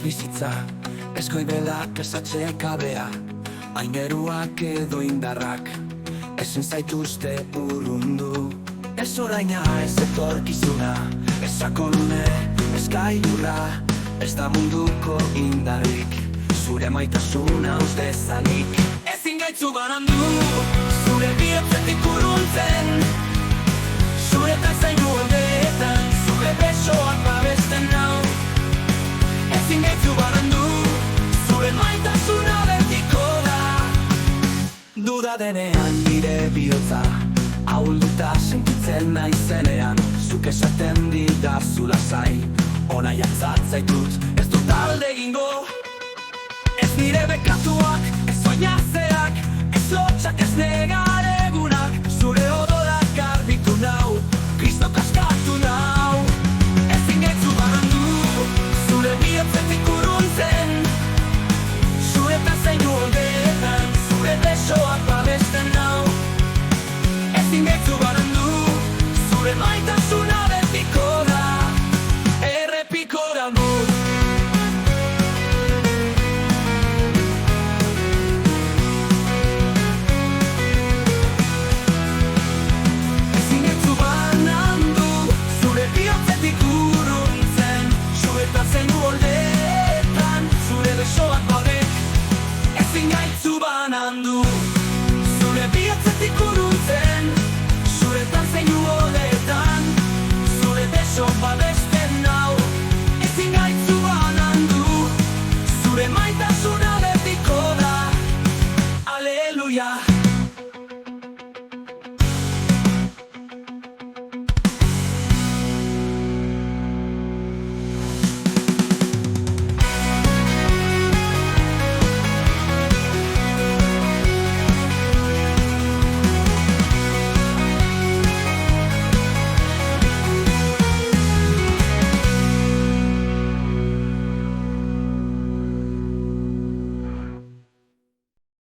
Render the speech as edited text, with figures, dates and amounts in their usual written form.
bizitza, eskoibelak esatzeak abea, aingeruak edo indarrak, ezin zaituzte urrundu. Ez oraina, ez etorkizuna, ez sakonune, ez gailurra, ez da munduko indarrik, zure maitasuna uzdezanik. Ezin gaitzu banandu, zure bihotzetik urruntzen, zure eta zainu aldeetan, zure besoak babesten nau. Ezin gaitzu banandu, zure maitasuna betiko da. Duda denean nire bihotza, ahulduta sentitzen naizenean, zuk esaten didazu lasai, ona jantzatzait ez dut alde egingo. Ez nire bekatuak, ez oinazeak, ez lotxak, ez negar egunak, zure odorak garbitu nau, kristo kaskatu nau. Ezin gaitzu banandu, zure bihotzetik urruntzen, zure eta zainu oldeetan, zure besoak babesten nau. Ezin gaitzu banandu, zure maitasuna betiko da, errepiko da mut. Ezin gaitzu banandu, zure bihotzetik urruntzen, zure eta zainu oldeetan, zure besoak babek. Ezin gaitzu banandu, zure bihotzetik urruntzen,